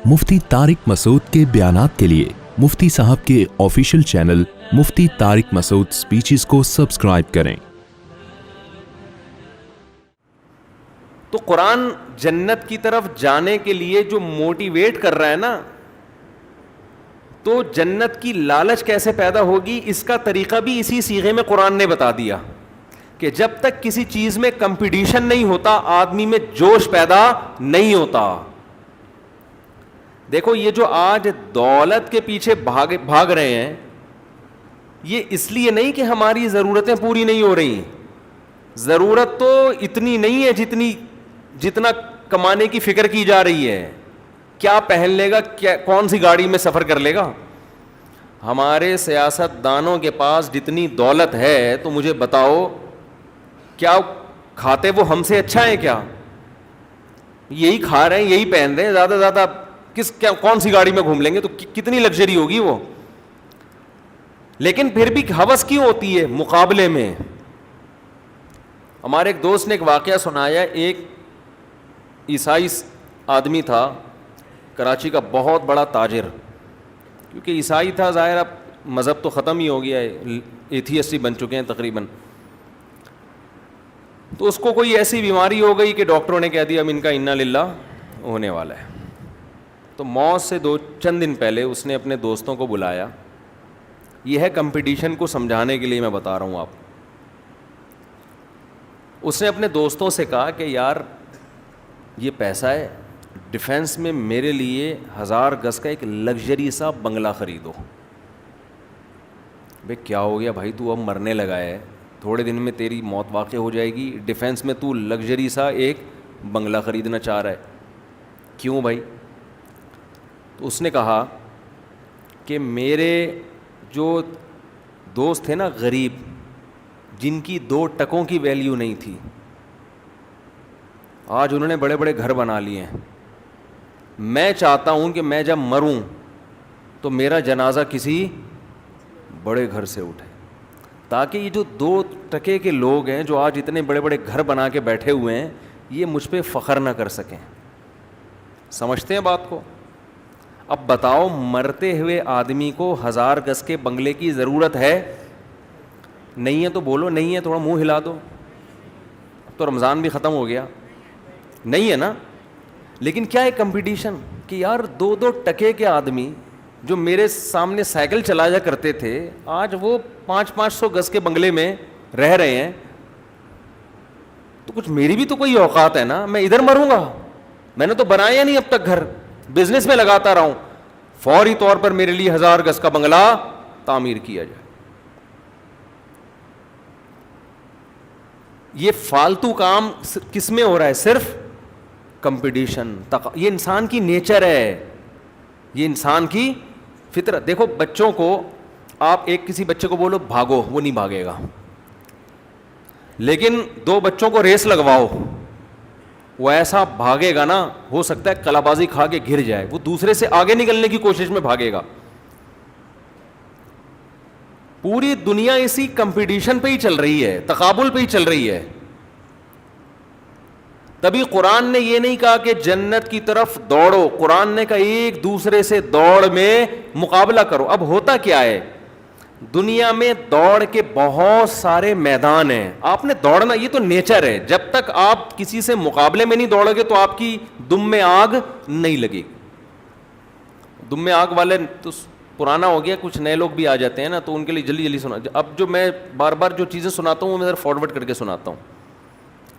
مفتی طارق مسعود کے بیانات کے لیے مفتی صاحب کے آفیشیل چینل مفتی طارق مسعود سپیچز کو سبسکرائب کریں۔ تو قرآن جنت کی طرف جانے کے لیے جو موٹیویٹ کر رہا ہے نا، تو جنت کی لالچ کیسے پیدا ہوگی اس کا طریقہ بھی اسی صیغے میں قرآن نے بتا دیا کہ جب تک کسی چیز میں کمپٹیشن نہیں ہوتا آدمی میں جوش پیدا نہیں ہوتا۔ دیکھو یہ جو آج دولت کے پیچھے بھاگ رہے ہیں، یہ اس لیے نہیں کہ ہماری ضرورتیں پوری نہیں ہو رہی، ضرورت تو اتنی نہیں ہے جتنا کمانے کی فکر کی جا رہی ہے۔ کیا پہن لے گا، کون سی گاڑی میں سفر کر لے گا؟ ہمارے سیاست دانوں کے پاس جتنی دولت ہے تو مجھے بتاؤ کیا کھاتے وہ ہم سے اچھا ہے؟ کیا یہی کھا رہے ہیں، یہی پہن رہے ہیں، زیادہ سے زیادہ کون سی گاڑی میں گھوم لیں گے تو کتنی لگژری ہوگی وہ؟ لیکن پھر بھی ہوس کیوں ہوتی ہے مقابلے میں؟ ہمارے ایک دوست نے ایک واقعہ سنایا، ایک عیسائی آدمی تھا کراچی کا، بہت بڑا تاجر، کیونکہ عیسائی تھا، ظاہر اب مذہب تو ختم ہی ہو گیا ہے، ایتھیسٹ ہی بن چکے ہیں تقریباً۔ تو اس کو کوئی ایسی بیماری ہو گئی کہ ڈاکٹروں نے کہہ دیا اب ان کا انا للہ ہونے والا ہے۔ تو موت سے چند دن پہلے اس نے اپنے دوستوں کو بلایا، یہ ہے کمپٹیشن کو سمجھانے کے لیے میں بتا رہا ہوں آپ۔ اس نے اپنے دوستوں سے کہا کہ یار یہ پیسہ ہے، ڈیفینس میں میرے لیے 1000 گز کا ایک لگژری سا بنگلہ خریدو۔ بھئی کیا ہو گیا بھائی، تو اب مرنے لگا ہے، تھوڑے دن میں تیری موت واقع ہو جائے گی، ڈیفینس میں تو لگژری سا ایک بنگلہ خریدنا چاہ رہا ہے، کیوں بھائی؟ تو اس نے کہا کہ میرے جو دوست تھے نا غریب، جن کی 2 ٹکوں کی ویلیو نہیں تھی، آج انہوں نے بڑے بڑے گھر بنا لیے ہیں۔ میں چاہتا ہوں کہ میں جب مروں تو میرا جنازہ کسی بڑے گھر سے اٹھے، تاکہ یہ جو 2 ٹکے کے لوگ ہیں جو آج اتنے بڑے بڑے گھر بنا کے بیٹھے ہوئے ہیں، یہ مجھ پہ فخر نہ کر سکیں۔ سمجھتے ہیں بات کو؟ اب بتاؤ مرتے ہوئے آدمی کو 1000 گز کے بنگلے کی ضرورت ہے؟ نہیں ہے تو بولو نہیں ہے، تھوڑا منہ ہلا دو، اب تو رمضان بھی ختم ہو گیا، نہیں ہے نا؟ لیکن کیا ہے کمپٹیشن کہ یار 2 ٹکے کے آدمی جو میرے سامنے سائیکل چلایا کرتے تھے، آج وہ 500 گز کے بنگلے میں رہ رہے ہیں، تو کچھ میری بھی تو کوئی اوقات ہے نا، میں ادھر مروں گا؟ میں نے تو بنایا نہیں اب تک گھر، بزنس میں لگاتا رہا ہوں، فوری طور پر میرے لیے 1000 گز کا بنگلہ تعمیر کیا جائے۔ یہ فالتو کام کس میں ہو رہا ہے؟ صرف کمپٹیشن۔ یہ انسان کی نیچر ہے، یہ انسان کی فطرت۔ دیکھو بچوں کو آپ کسی بچے کو بولو بھاگو، وہ نہیں بھاگے گا، لیکن 2 بچوں کو ریس لگواؤ، وہ ایسا بھاگے گا نا، ہو سکتا ہے کلا بازی کھا کے گر جائے، وہ دوسرے سے آگے نکلنے کی کوشش میں بھاگے گا۔ پوری دنیا اسی کمپٹیشن پہ ہی چل رہی ہے، تقابل پہ ہی چل رہی ہے۔ تبھی قرآن نے یہ نہیں کہا کہ جنت کی طرف دوڑو، قرآن نے کہا ایک دوسرے سے دوڑ میں مقابلہ کرو۔ اب ہوتا کیا ہے، دنیا میں دوڑ کے بہت سارے میدان ہیں، آپ نے دوڑنا، یہ تو نیچر ہے، جب تک آپ کسی سے مقابلے میں نہیں دوڑو گے تو آپ کی دم میں آگ نہیں لگے گی۔ دم میں آگ والے تو پرانا ہو گیا، کچھ نئے لوگ بھی آ جاتے ہیں نا، تو ان کے لیے جلدی جلدی سنا۔ اب جو میں بار بار جو چیزیں سناتا ہوں وہ میں فارورڈ کر کے سناتا ہوں،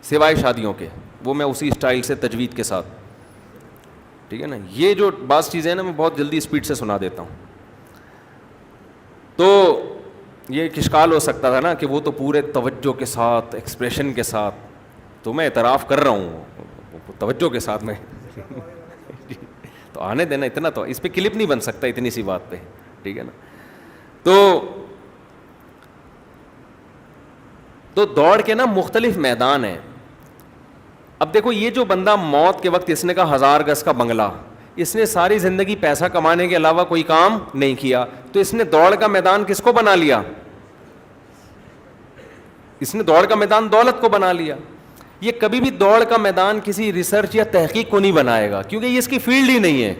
سوائے شادیوں کے، وہ میں اسی اسٹائل سے تجوید کے ساتھ، ٹھیک ہے نا؟ یہ جو بعض چیزیں ہیں نا میں بہت جلدی اسپیڈ سے سنا دیتا ہوں۔ تو یہ ایک اشکال ہو سکتا تھا نا کہ وہ تو پورے توجہ کے ساتھ، ایکسپریشن کے ساتھ، تو میں اعتراف کر رہا ہوں توجہ کے ساتھ میں تو آنے دینا، اتنا تو اس پہ کلپ نہیں بن سکتا اتنی سی بات پہ، ٹھیک ہے نا؟ تو دوڑ کے نا مختلف میدان ہیں۔ اب دیکھو یہ جو بندہ موت کے وقت، اس نے کہا 1000 گز کا بنگلہ، اس نے ساری زندگی پیسہ کمانے کے علاوہ کوئی کام نہیں کیا، تو اس نے دوڑ کا میدان کس کو بنا لیا؟ اس نے دوڑ کا میدان دولت کو بنا لیا۔ یہ کبھی بھی دوڑ کا میدان کسی ریسرچ یا تحقیق کو نہیں بنائے گا، کیونکہ یہ اس کی فیلڈ ہی نہیں ہے۔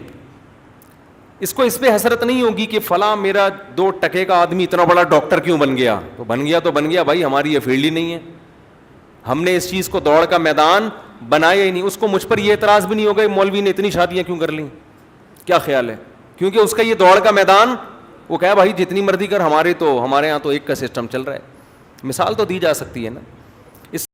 اس کو اس پہ حسرت نہیں ہوگی کہ فلاں میرا 2 ٹکے کا آدمی اتنا بڑا ڈاکٹر کیوں بن گیا. تو بن گیا بھائی, ہماری یہ فیلڈ ہی نہیں ہے, ہم نے اس چیز کو دوڑ کا میدان بنایا ہی نہیں. اس کو مجھ پر یہ اعتراض بھی نہیں ہوگا مولوی نے اتنی شادیاں کیوں کر لیں, کیا خیال ہے, کیونکہ اس کا یہ دوڑ کا میدان, وہ کہا بھائی جتنی مرضی کر, ہمارے یہاں تو ایک کا سسٹم چل رہا ہے. مثال تو دی جا سکتی ہے نا.